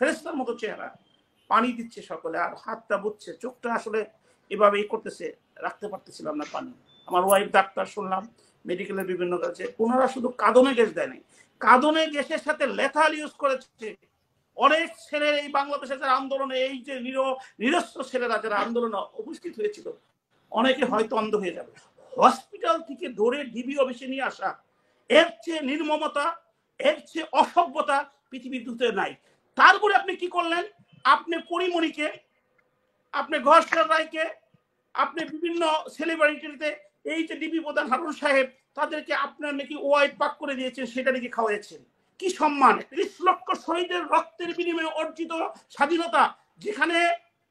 ফেরেশতার মতো চেহারা, পানি দিচ্ছে সকলে, আর হাতটা বুঝছে, চোখটা আসলে এভাবেই করতেছে, রাখতে পারতেছিলাম না পানি। আমার ওয়াইফ ডাক্তার, শুনলাম মেডিকেলের বিভিন্ন কাজে, ওনারা শুধু কাঁদনে গ্যাস দেয় নাই, কাঁদনে গ্যাসের সাথে লেথাল ইউজ করেছে। অনেক ছেলের এই বাংলাদেশের যারা আন্দোলনে, এই যে নিরস্ত্র ছেলেরা যারা আন্দোলনে উপস্থিত হয়েছিল, অনেকে হয়তো অন্ধ হয়ে যাবে। হসপিটাল থেকে ধরে ডিবি অফিসে নিয়ে আসা, এর চেয়ে নির্মমতা, এর চেয়ে অসভ্যতা পৃথিবীর দুতে নাই। তারপরে আপনি কি করলেন? আপনি পরিমণিকে, আপনি ঘোষাল রায়কে, আপনি বিভিন্ন সেলিব্রিটিতে, এই যে ডিবি প্রধান হারুন সাহেব, তাদেরকে আপনার নাকি ওয়াইফ পাক করে দিয়েছেন, সেটা নাকি খাওয়াইছেন। কি সম্মান! ৩০ লক্ষ শহীদের রক্তের বিনিময়ে অর্জিত স্বাধীনতা, যেখানে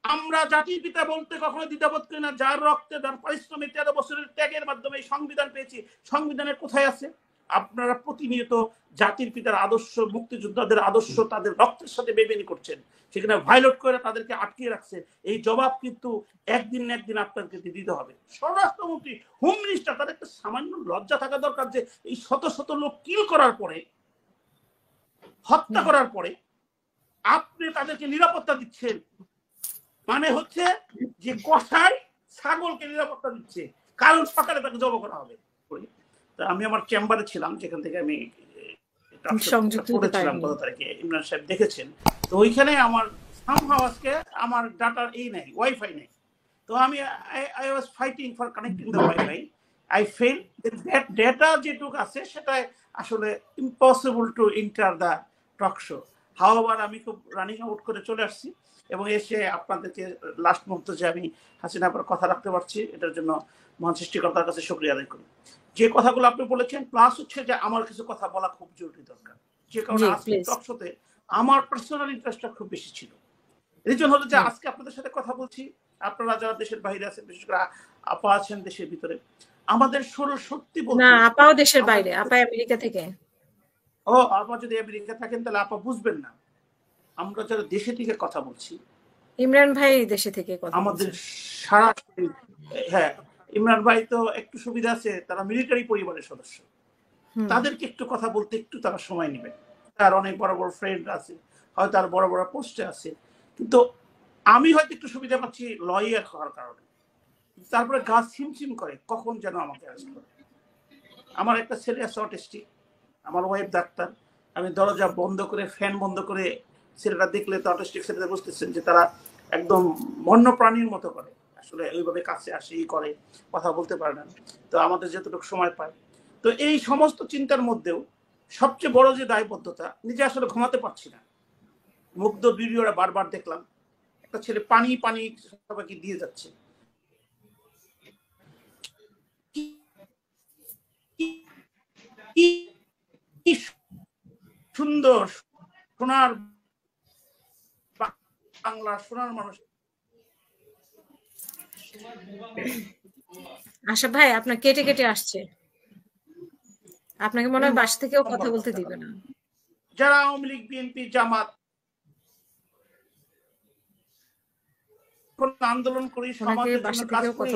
আমরা জাতির পিতা বলতে কখনো দ্বিধাবোধ করি না, যার রক্তে, যার পারিশ্রমিক ১৩ বছরের ত্যাগের মাধ্যমে এই সংবিধান পেয়েছি। সংবিধানের কোথায় আছে? আপনারা প্রতিনিয়ত জাতির পিতার আদর্শ, মুক্তিযোদ্ধাদের আদর্শ তাদের রক্তের সাথে বেইমানি করছেন, সেখানে ভায়োলেট করে তাদেরকে আটকিয়ে রাখছে। এই জবাব কিন্তু একদিন না একদিন আপনাদেরকে দিতে হবে। স্বরাষ্ট্রমন্ত্রী, হোম মিনিস্টার, তাদের একটা সামান্য লজ্জা থাকা দরকার যে এই শত শত লোক কিল করার পরে, হত্যা করার পরে আপনি তাদেরকে নিরাপত্তা দিচ্ছেন। মানে হচ্ছে যে কসাই ছাগলকে নিরাপত্তা দিচ্ছে, কারণ সকালে তাকে জব করা হবে। আমি আমার চেম্বারে ছিলাম, যেখান থেকে আমি করেছিলাম ১৫ তারিখে, ইমরান সাহেব দেখেছেন। তো ওইখানে আমার আজকে আমার ডাটার এই নাই, ওয়াইফাই নেই। তো আমি I was fighting for connecting the wifi. I fail that data যেটুকু আছে সেটা আসলে impossible to enter the talk show. হাওয়ার আমি খুব রানিং আউট করে চলে আসছি, এবং এসে আপনাদেরকে লাস্ট মুহূর্তে যে আমি হাসিনা আপার কথা রাখতে পারছি, এটার জন্য মহান সৃষ্টিকর্তার কাছে শুকরিয়া আদায় করি। যে কথাগুলো আপনি বলেছেন, প্লাস হচ্ছে যে আমার কিছু কথা বলা খুব জরুরি দরকার, যে কারণে আজকে টক শোতে আমার পার্সোনাল ইন্টারেস্টটা খুব বেশি ছিল। এই জন্য হলো যে আজকে আপনাদের সাথে কথা বলছি, আপনারা যারা দেশের বাইরে আছেন, বিশেষ করে আপা আছেন দেশের ভিতরে, আমাদের সত্যি বলতে, না আপাও দেশের বাইরে, আপা আমেরিকা থেকে। ও, আপা যদি আমেরিকা থাকেন তাহলে আপা বুঝবেন না, আমরা যারা দেশে থেকে কথা বলছি, ইমরান ভাই দেশে থেকে কথা আমাদের সারা, হ্যাঁ ইমরান ভাই তো একটু সুবিধা আছে, তারা মিলিটারি পরিবারের সদস্য, তাদেরকে একটু কথা বলতে একটু তারা সময় নেবে। তার অনেক বড় বড় ফ্রেন্ড আছে, হয়তো তার বড় বড় পোস্টে আছে, কিন্তু আমি হয়তো একটু সুবিধা পাচ্ছি লয়ার হওয়ার কারণে। তারপরে গা ছিমছিম করে কখন যেন আমাকে অ্যারেস্ট করে। আমার একটা ছেলে আছে অটিস্টিক, আমার ওয়াইফ ডাক্তার, আমি দরজা বন্ধ করে, ফ্যান বন্ধ করে, ছেলেটা দেখলে তো অটিস্টিক ছেলেটা বুঝতেছেন যে তারা একদম বন্য প্রাণীর মতো করে, আসলে ওইভাবে কাছে আসে, ই করে, কথা বলতে পারে না। তো আমাদের যতটুকু সময় পায়, তো এই সমস্ত চিন্তার মধ্যেও সবচেয়ে বড় যে দায়বদ্ধতা, নিজে আসলে ঘুমাতে পারছি না। মুগ্ধ ভিডিওটা বারবার দেখলাম, একটা ছেলে পানি পানি সবাইকে দিয়ে যাচ্ছে, কি সুন্দর সোনার বাংলা, সোনার মানুষ। আশা ভাই আপনার কেটে কেটে আসছে, আপনাকে মনে হয় বাসা থেকেও কথা বলতে দিবে না। যারা আওয়ামী লীগ, বিএনপি, জামাত আন্দোলন করি, সমাজের জন্য কাজ করি,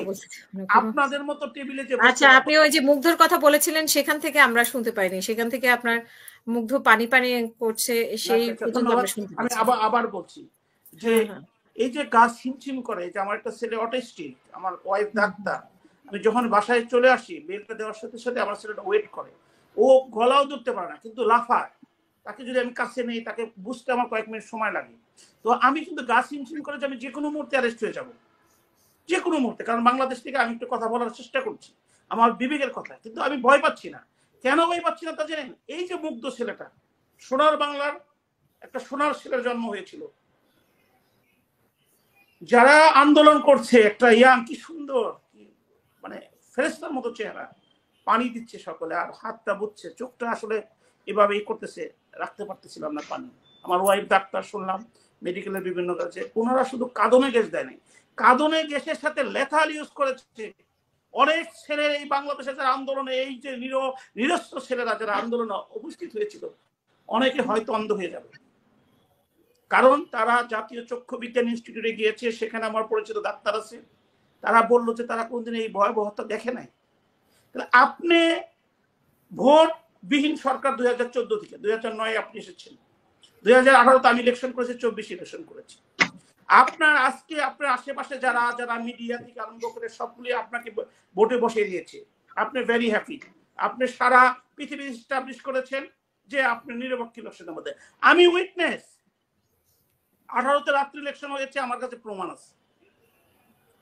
আপনাদের মতো টেবিলে যে, আচ্ছা আপনি ওই যে মুগ্ধর কথা বলেছিলেন সেখান থেকে আমরা শুনতে পাইনি, সেখান থেকে আপনার মুগ্ধ পানি পানি করছে সেই পর্যন্ত আমরা শুনতে পাচ্ছি। আমি আবার বলছি যে এই যে গা ছিমছিম করে, যে আমার একটা ছেলে অটিস্টিক, আমার ওয়াইফ ডাক্তার, আমি যখন বাসায় চলে আসি বেলটা দেওয়ার সাথে সাথে আমার ছেলেটা ওয়েট করে, ও গলাও ধরতে পারে না কিন্তু লাফায়, তাকে যদি আমি কাছে নেই, তাকে বুঝতে আমার কয়েক মিনিট সময় লাগে। তো আমি কিন্তু গা ছিমছিম করে যে আমি যে কোনো মুহূর্তে অ্যারেস্ট হয়ে যাবো, যে কোনো মুহূর্তে, কারণ বাংলাদেশ থেকে আমি একটু কথা বলার চেষ্টা করছি আমার বিবেকের কথা, কিন্তু আমি ভয় পাচ্ছি না। কেন ভয় পাচ্ছি না তা জানেন? এই যে মুগ্ধ ছেলেটা, সোনার বাংলার একটা সোনার ছেলের জন্ম হয়েছিল, যারা আন্দোলন করছে, একটা ইয়াং, কি সুন্দর, মানে ফেরেশতার মতো চেহারা, পানি দিচ্ছে সকলে, আর হাতটা বুঝছে, চোখটা আসলে এভাবেই করতেছে, রাখতে পারতেছিলাম না পানি। আমার ওয়াইফ ডাক্তার, শুনলাম মেডিকেলের বিভিন্ন কাজে, ওনারা শুধু কাঁদনে গ্যাস দেয় নাই, কাঁদনে গ্যাসের সাথে লেথাল ইউজ করেছে। অনেক ছেলের এই বাংলাদেশের যারা আন্দোলনে, এই যে নিরস্ত্র ছেলেরা যারা আন্দোলনে উপস্থিত হয়েছিল, অনেকে হয়তো অন্ধ হয়ে যাবে, কারণ তারা জাতীয় চক্ষু বিজ্ঞান ইনস্টিটিউটে গিয়েছে, সেখানে আমার পরিচিত ডাক্তার আছে, তারা বললো যে তারা কোনদিন এই ভয়াবহতা দেখে নাই। তাহলে আপনি ভোট বিহীন সরকার 2014 থেকে 2009 আপনি এসেছেন, 2018-তে আমি ইলেকশন করেছি, 24 ইলেকশন করেছি। আপনার আজকে আপনার আশেপাশে যারা যারা মিডিয়া থেকে আরম্ভ করে সবগুলি আপনাকে ভোটে বসিয়ে দিয়েছে, আপনি ভেরি হ্যাপি। আপনি সারা পৃথিবী এস্টাবলিশ করেছেন যে আপনি নিরপেক্ষ ইলেকশনের মধ্যে। আমি উইটনেস, 18-তে রাত্রি ইলেকশন হয়েছে, আমার কাছে প্রমাণ আছে।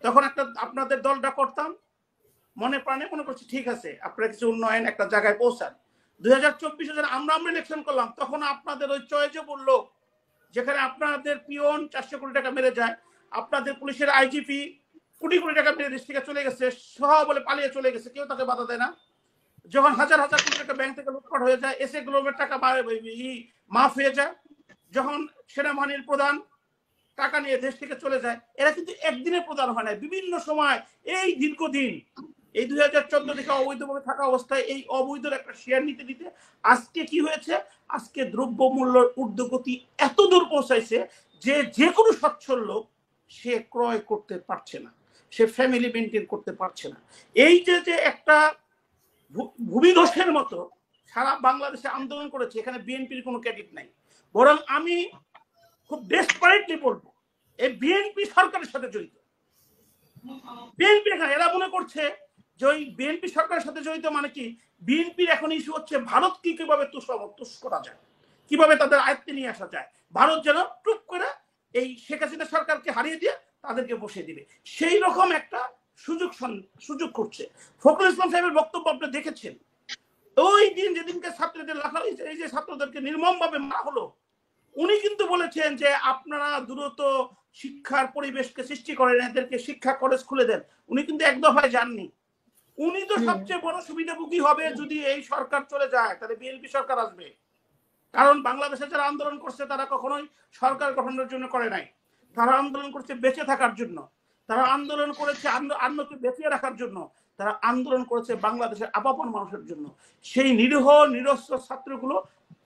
তখন একটা আপনাদের দলটা করতাম, মনে প্রাণে মনে করছি ঠিক আছে আপনারা কিছু উন্নয়ন একটা জায়গায় পৌঁছান। 2024-এ যখন আমরা ইলেকশন করলাম, তখন আপনাদের ওই চয়েজে বললো, যেখানে আপনাদের পিওন 400 কোটি টাকা মেরে যায়, আপনাদের পুলিশের আইজিপি কোটি কোটি টাকা মেরে দেশ থেকে চলে গেছে, সহ বলে পালিয়ে চলে গেছে, কেউ তাকে বাধা দেয় না। যখন হাজার হাজার কোটি টাকা ব্যাংক থেকে লুটপাট হয়ে যায়, এসে গ্লোবের টাকা মাফ হয়ে যায়, যখন সেনাবাহিনীর প্রধান টাকা নিয়ে দেশ থেকে চলে যায়, এরা কিন্তু একদিনে প্রধান হয় না, বিভিন্ন সময় এই দীর্ঘদিন, এই 2014 থেকে অবৈধভাবে থাকা অবস্থায় এই অবৈধ একটা শেয়ার নিতে নিতে আজকে কি হয়েছে, আজকে দ্রব্য মূল্যের ঊর্ধ্বগতি এত দূর পৌঁছাইছে যে যে কোনো সচ্ছল লোক সে ক্রয় করতে পারছে না, সে ফ্যামিলি মেনটেন করতে পারছে না। এই যে একটা ভূমিধসের মতো সারা বাংলাদেশে আন্দোলন করেছে, এখানে বিএনপির কোনো ক্রেডিট নাই। বরং আমি খুব ডেসপারেটলি বলবো, এই বিএনপি সরকারের সাথে জড়িত। বিএনপি এখানে এরা মনে করছে যে ওই বিএনপি সরকারের সাথে জড়িত মানে কি, বিএনপির এখন ইস্যু হচ্ছে ভারতকে কিভাবে তুষ করা যায়, কিভাবে তাদের আয়ত্তে নিয়ে আসা যায়, ভারত যেন টুক করে এই শেখ হাসিনা সরকারকে হারিয়ে দিয়ে তাদেরকে বসিয়ে দিবে, সেই রকম একটা সুযোগ করছে। ফখরুল ইসলাম সাহেবের বক্তব্য আপনি দেখেছেন, ওই দিন যেদিনকে ছাত্রদের লাফালি, এই যে ছাত্রদেরকে নির্মম ভাবে মারা হলো, উনি কিন্তু বলেছেন যে আপনারা দ্রুত শিক্ষার পরিবেশকে সৃষ্টি করেন, এদেরকে শিক্ষা কলেজ খুলে দেন। উনি কিন্তু এক দফায় যাননি। উনি তো সবচেয়ে বড় সুবিধাভোগী হবে যদি এই সরকার চলে যায়, তাহলে বিএনপি সরকার আসবে। কারণ বাংলাদেশে যারা আন্দোলন করছে তারা কখনোই সরকার গঠনের জন্য করে নাই, তারা আন্দোলন করছে বেঁচে থাকার জন্য, তারা আন্দোলন করেছে অন্যকে বেঁচে রাখার জন্য, তারা আন্দোলন করেছে বাংলাদেশের আপাপন মানুষের জন্য। সেই নিরীহ নিরস্ত্র ছাত্রগুলো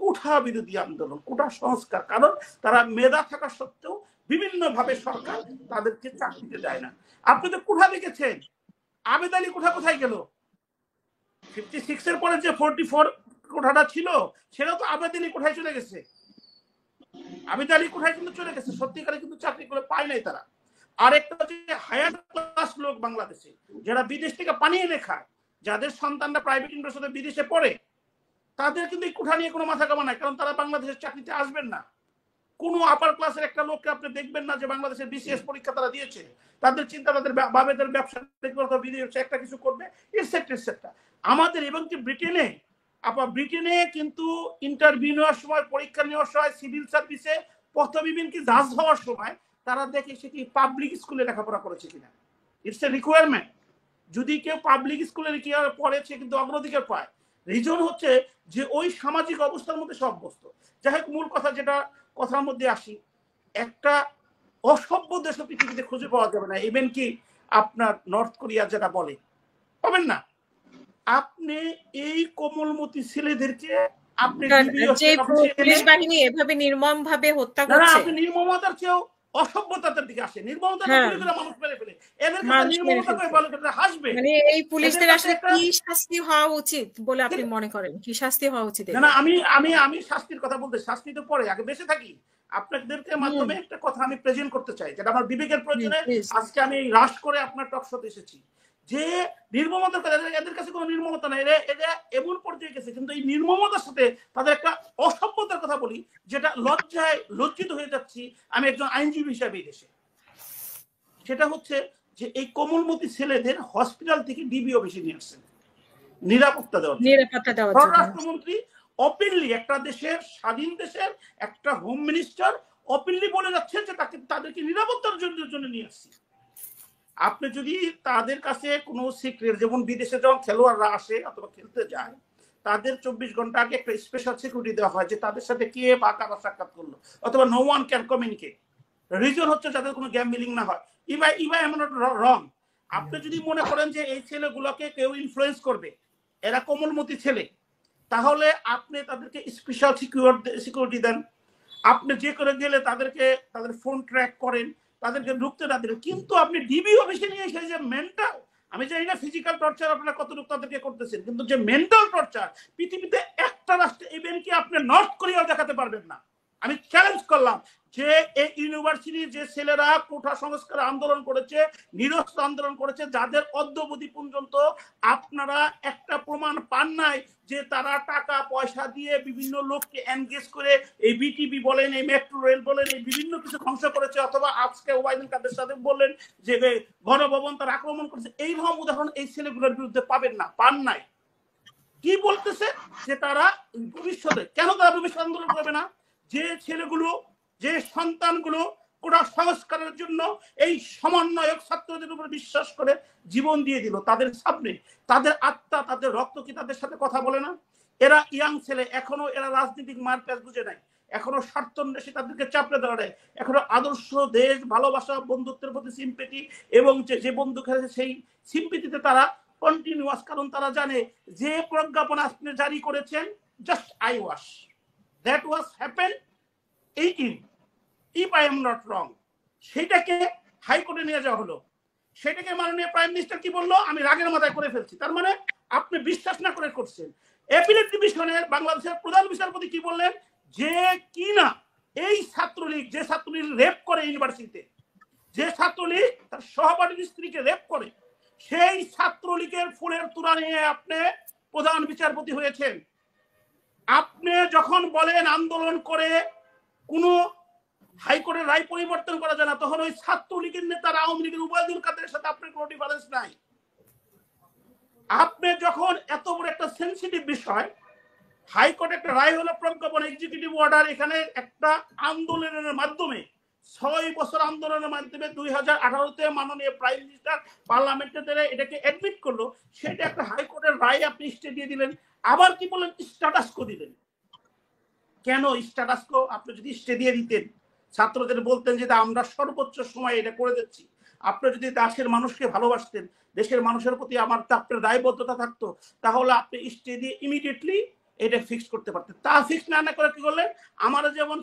কোঠা বিরোধী আন্দোলন, কোঠা সংস্কার, কারণ তারা মেধা থাকা সত্ত্বেও বিভিন্ন ভাবে সরকার তাদেরকে চাকরিতে দেয় না। আপনি তো কোঠা দেখেছেন, আবেদ আলী কোঠা কোথায় গেল? 56-এর পরে যে 44 কোঠাটা ছিল সেটা তো আবেদ আলী কোঠায় চলে গেছে, আবেদ আলী কোঠায় কিন্তু চলে গেছে, সত্যিকারে কিন্তু চাকরি করে পায় নাই তারা। আর একটা হচ্ছে হায়ার ক্লাস লোক বাংলাদেশে যারা বিদেশ থেকে পানি এনে খায়, যাদের সন্তানরা প্রাইভেট ইউনিভার্সিটিতে বিদেশে পড়ে, তাদের কিন্তু এই কোঠা নিয়ে কোনো মাথা কামা নাই, কারণ তারা বাংলাদেশের চাকরিতে আসবেন না। কোনো আপার ক্লাসের একটা লোককে আপনি দেখবেন না যে বাংলাদেশের বিসিএস পরীক্ষা তারা দিয়েছে, তাদের চিন্তা তাদের বাবেদের ব্যবসা বিদেশে একটা কিছু করবে, এটসেট্রা। আমাদের এবং কি ব্রিটেনে কিন্তু ইন্টারভিউ নেওয়ার সময়, পরীক্ষা নেওয়ার সময়, সিভিল সার্ভিসে প্রথম কি জাজ হওয়ার সময় তারা দেখে সে কি পাবলিক স্কুলে লেখাপড়া করেছে কিনা, ইটস এ রিকোয়ারমেন্ট। যদি কেউ পাবলিক স্কুলে পড়েছে কিন্তু অগ্রাধিকার পায়, রিজন হচ্ছে যে ওই সামাজিক অবস্থার মধ্যে সব বস্তু। যাই হোক, মূল কথা যেটা কথার মধ্যে আসি, একটা অসভ্য দেশ পৃথিবীতে খুঁজে পাওয়া যাবে না, ইভেন কি আপনার নর্থ কোরিয়া যেটা বলে, পাবেন না। আপনি এই কোমলমতি ছেলেদেরকে আপনি পুলিশ বাহিনী এভাবে নির্মম ভাবে হত্যা করছে, আপনি নির্মমতার চেয়েও অসভ্যতার দিকে আসে, নির্মমতার মানুষ মেরে ফেলে, এদের কাছে নির্মমতা করে বলে হাসবে। মানে এই পুলিশদের আসলে কি শাস্তি হওয়া উচিত বলে আপনি মনে করেন, কি শাস্তি হওয়া উচিত? না, আমি শাস্তির কথা বলতে, শাস্তি তো পরে, আগে বেঁচে থাকি। আপনাদেরকে মাধ্যমে একটা কথা আমি প্রেজেন্ট করতে চাই, যেটা আমার বিবেকের প্রয়োজনে আজকে আমি রাশ করে আপনার টক শোতে এসেছি, যে নির্মমতার কথা, এদের কাছে কোনো নির্মমতা নাই, এরা এমন পর্যায়ে গেছে, কিন্তু এই নির্মমতার সাথে তাদের একটা অসভ্যতার কথা বলি, যেটা লজ্জিত হয়ে যাচ্ছি আমি একজন আইনজীবী হিসাবে এই দেশে। সেটা হচ্ছে যে এই কোমলমতি ছেলেদের হসপিটাল থেকে ডিবি অফিসে নিয়ে আসছেন নিরাপত্তা দেওয়ার জন্য। পররাষ্ট্রমন্ত্রী ওপেনলি, একটা দেশের স্বাধীন দেশের একটা হোম মিনিস্টার ওপেনলি বলে যাচ্ছেন যে তাদেরকে নিরাপত্তার জন্য নিয়ে আসছি। আপনি যদি তাদের কাছে কোনো সিক্রেট, যেমন বিদেশে যখন খেলোয়াড়রা আসে অথবা খেলতে যায়, তাদের 24 ঘন্টা আগে একটা স্পেশাল সিকিউরিটি দেওয়া হয় যে তাদের সাথে কে বা কারা সাক্ষাৎ করলো, অথবা no one can communicate. Reason হচ্ছে যাদের কোনো গ্যাম্বলিং না হয়। ইভা এমন রং। আপনি যদি মনে করেন যে এই ছেলেগুলোকে কেউ ইনফ্লুয়েন্স করবে, এরা কোমলমতি ছেলে, তাহলে আপনি তাদেরকে স্পেশাল সিকিউরিটি দেন। আপনি যে করে গেলে তাদের ফোন ট্র্যাক করেন, তাদেরকে ঢুকতে না দেন। কিন্তু আপনি ডিবি অফিসে নিয়ে এসে যে মেন্টাল, আমি জানি না ফিজিক্যাল টর্চার আপনারা কতটুকু তাদেরকে করতেছেন, কিন্তু যে মেন্টাল টর্চার পৃথিবীতে একটা রাষ্ট্রে ইভেন কি আপনি নর্থ কোরিয়াও দেখাতে পারবেন না। আমি চ্যালেঞ্জ করলাম যে এই ইউনিভার্সিটির যে ছেলেরা কোঠা সংস্কার আন্দোলন করেছে, নিরস্ত্র আন্দোলন করেছে, যাদের অদ্যবধি পর্যন্ত আপনারা একটা প্রমাণ পান নাই যে তারা টাকা পয়সা দিয়ে বিভিন্ন লোককে এনগেজ করে এই বিটিবি বলেন, এই মেট্রো রেল বলেন, এই বিভিন্ন কিছু ধ্বংস করেছে, অথবা আজকে ওবায়দুল কাদের সাথে বললেন যে গণভবন তারা আক্রমণ করেছে। এইরকম উদাহরণ এই ছেলেগুলোর বিরুদ্ধে পাবেন না, পান নাই। কি বলতেছে যে তারা ভবিষ্যতে, কেন তারা ভবিষ্যৎ আন্দোলন করবে না? যে ছেলেগুলো, যে সন্তানগুলো কোটা সংস্কারের জন্য এই সমন্বয়ক ছাত্রদের উপর বিশ্বাস করে জীবন দিয়ে দিল, তাদের সামনে তাদের আত্মা, তাদের রক্ত কি তাদের সাথে কথা বলে না? এরা ইয়াং ছেলে, এখনো এরা রাজনৈতিক মারপ্যাচ বুঝে নাই, এখনো স্বার্থন্বেষী তাদেরকে চাপড়ে দেওয়া নেয়, এখনো আদর্শ, দেশ, ভালোবাসা, বন্ধুত্বের প্রতি সিম্পেথি এবং যে বন্ধু খেলেছে সেই সিম্পেথিতে তারা কন্টিনিউয়াস। কারণ তারা জানে যে প্রজ্ঞাপন আপনি জারি করেছেন, just I wash, that was happen 18 if I am not wrong, সেটাকে হাইকোর্টে নিয়ে যাওয়া হলো। সেটাকে মাননীয় প্রাইম মিনিস্টার কি বললো, আমি রাগের মাথায় করে ফেলছি। তার মানে আপনি বিশ্বাস না করে করছেন। অ্যাপিলেট ডিভিশনের বাংলাদেশের প্রধান বিচারপতি কি বললেন, যে কিনা এই ছাত্রলীগ, যে ছাত্রলীগ রেপ করে ইউনিভার্সিটিতে, যে ছাত্রলীগ তার সহপাঠীর স্ত্রীকে রেপ করে, সেই ছাত্রলীগের ফুলের তোড়া নিয়ে আপনি প্রধান বিচারপতি হয়েছেন। আপনি যখন বলেন আন্দোলন করে কোনো হাইকোর্টের রায় পরিবর্তন করা যায় না, তখন ওই ছাত্রলীগের নেতারা আওয়ামী লীগের ওবায়দুল কাদেরের সাথে আপনার কোনো ডিফারেন্স নাই। আপনি যখন এত বড় একটা সেন্সিটিভ বিষয়, হাইকোর্ট একটা রায় হলো প্রজ্ঞাপন, এক্সিকিউটিভ অর্ডার, এখানে একটা আন্দোলনের মাধ্যমে 6 বছর আন্দোলনের মাধ্যমে 2018-তে মাননীয় প্রাইম মিনিস্টার পার্লামেন্টে এটাকে অ্যাডমিট করলো, সেটা একটা হাইকোর্টের রায় আপনি স্টে দিয়ে দিলেন। আবার কি বললেন, স্ট্যাটাস কো দিলেন। কেন স্ট্যাটাস কো? আপনি যদি স্টে দিয়ে দিতেন, ছাত্রদের বলতেন যে আমরা সর্বোচ্চ সময় এটা করে দিচ্ছি, আপনি যদি দেশের মানুষকে ভালোবাসতেন, দেশের মানুষের প্রতি আমার আপনার দায়বদ্ধতা থাকতো, তাহলে আপনি স্টে দিয়ে ইমিডিয়েটলি এটা ফিক্স করতে পারতেন। তা ফিক্স না করে কি করলেন, আমরা যেমন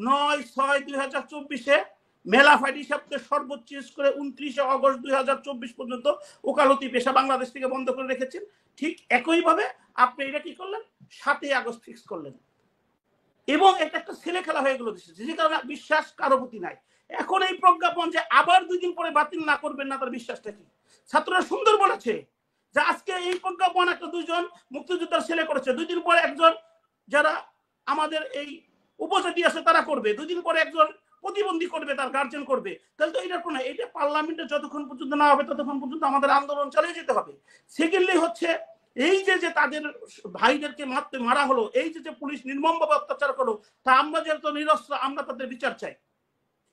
9/6/2024 মেলা ফাইট হিসাবে সর্বোচ্চ করে 29 আগস্ট 2024 পর্যন্ত ওকালতি পেশা বাংলাদেশ থেকে বন্ধ করে রেখেছেন, ঠিক একইভাবে আপনি এটা কি করলেন, 7 আগস্ট ফিক্স করলেন। এবং এটা একটা ছেলে খেলা হয়ে গেল দেশে, যে কারণে বিশ্বাস কারো প্রতি নাই। এখন এই প্রজ্ঞাপন যে আবার 2 দিন পরে বাতিল না করবেন না, তার বিশ্বাসটা কি? ছাত্ররা সুন্দর বলেছে যে আজকে এই প্রজ্ঞাপন একটা 2জন মুক্তিযোদ্ধার ছেলে করেছে, 2 দিন পরে একজন যারা আমাদের এই উপজাতি আছে তারা করবে, 2 দিন পরে একজন প্রতিবন্ধী করবে, তার গার্জেন করবে। তাহলে তো এটা কোনো, এটা পার্লামেন্টে যতক্ষণ পর্যন্ত না হবে ততক্ষণ পর্যন্ত আমাদের আন্দোলন চালিয়ে যেতে হবে। সেকেন্ডলি হচ্ছে এই যে তাদের ভাইদেরকে মারা হলো, এই যে পুলিশ নির্মমভাবে অত্যাচার করলো, তা আমরা যেহেতু নিরস্ত্র, আমরা তাদের বিচার চাই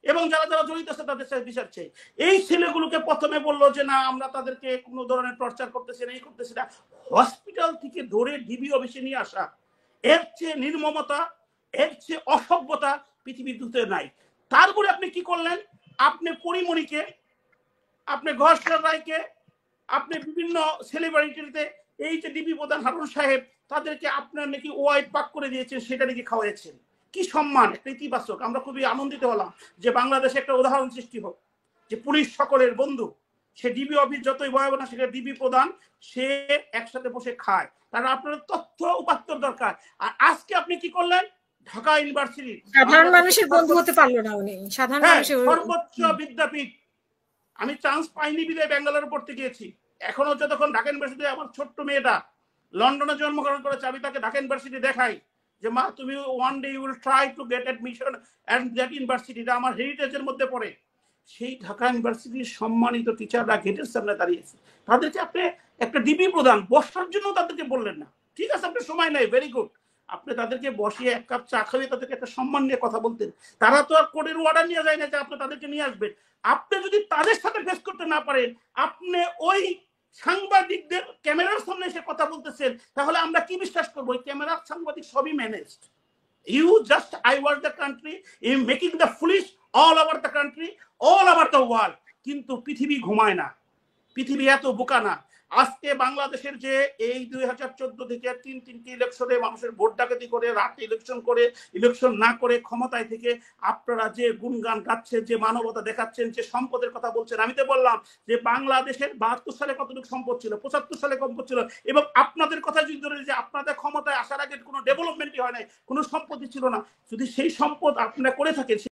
এবং যারা যারা জড়িত আছে তাদের সাথে বিচার চাই। এই ছেলেগুলোকে প্রথমে বললো যে না আমরা তাদেরকে কোনো ধরনের টর্চার করতেছি না, এই করতেছি না, হসপিটাল থেকে ধরে ডিবি অফিসে নিয়ে আসা, এর চেয়ে নির্মমতা, এর চেয়ে অসভ্যতা পৃথিবীর দুতে নাই। তারপরে আপনি কি করলেন, আপনি পরিমণিকে, আপনি ঘোষাল রায়কে, আপনি বিভিন্ন সেলিব্রিটিতে এই যে ডিবি প্রধান হারুন সাহেব, তাদেরকে আপনার নাকি ওয়াইট পাক করে দিয়েছেন, সেটা নাকি খাওয়াইছেন। কি সম্মান, একটা ইতিবাচক। আমরা খুবই আনন্দিত হলাম যে বাংলাদেশে একটা উদাহরণ সৃষ্টি হোক যে পুলিশ সকলের বন্ধু, সে ডিবি অফিস যতই ভয়াবহ না, সেটা ডিবি প্রধান, সে একসাথে বসে খায়। তারা আপনার তথ্য উপাত্ত দরকার। আর আজকে আপনি কি করলেন, ঢাকা ইউনিভার্সিটি সাধারণ মানুষের বন্ধু হতে পারলো না উনি, সাধারণ মানুষের সর্বোচ্চ বিদ্যাপীঠ, আমি চান্স পাইনি বিদায় ব্যাঙ্গালোরে পড়তে গিয়েছি। এখনো যতক্ষণ ঢাকা ইউনিভার্সিটি, আমার ছোট্ট মেয়েটা লন্ডনে জন্মগ্রহণ করেছে, আমি তাকে ঢাকা ইউনিভার্সিটি দেখাই যে মা তুমি one day you will try to get admission and that ইউনিভার্সিটিটা আমার হেরিটেজের মধ্যে পড়ে। সেই ঢাকা ইউনিভার্সিটির সম্মানিত টিচাররা গেটের সামনে দাঁড়িয়েছে, তাদেরকে আপনি একটা ডিবি প্রদান বসার জন্য তাদেরকে বললেন না। ঠিক আছে, আপনার সময় নাই, ভেরি গুড, আপনি তাদেরকে বসিয়ে 1 কাপ চা খাইয়ে তাদেরকে একটা সম্মান নিয়ে কথা বলতেন। তারা তো আর কোর্টের অর্ডার নিয়ে যায় না যে আপনি তাদেরকে নিয়ে আসবেন। আপনি যদি তাদের সাথে ফেস করতে না পারেন, আপনি ওই সাংবাদিকদের ক্যামেরার সামনে এসে কথা বলতেছেন, তাহলে আমরা কি বিশ্বাস করবো? ওই ক্যামেরার সাংবাদিক সবই managed. You just I was the country, you making the foolish all over the country, all over the world. কিন্তু পৃথিবী ঘুমায় না, পৃথিবী এত বোকা না। আজকে বাংলাদেশের যে এই 2014 থেকে তিনটি ইলেকশনে মানুষের ভোট ডাকাতি করে, রাতে ইলেকশন করে, ইলেকশন না করে ক্ষমতায় থেকে আপনারা যে গুণগান গাচ্ছেন, যে মানবতা দেখাচ্ছেন, যে সম্পদের কথা বলছেন, আমি তো বললাম যে বাংলাদেশের 72 সালে কতটুকু সম্পদ ছিল, 75 সালে সম্পদ ছিল, এবং আপনাদের কথা যদি ধরে যে আপনাদের ক্ষমতায় আসার আগে কোনো ডেভেলপমেন্টই হয় নাই, কোনো সম্পত্তি ছিল না, যদি সেই সম্পদ আপনারা করে থাকেন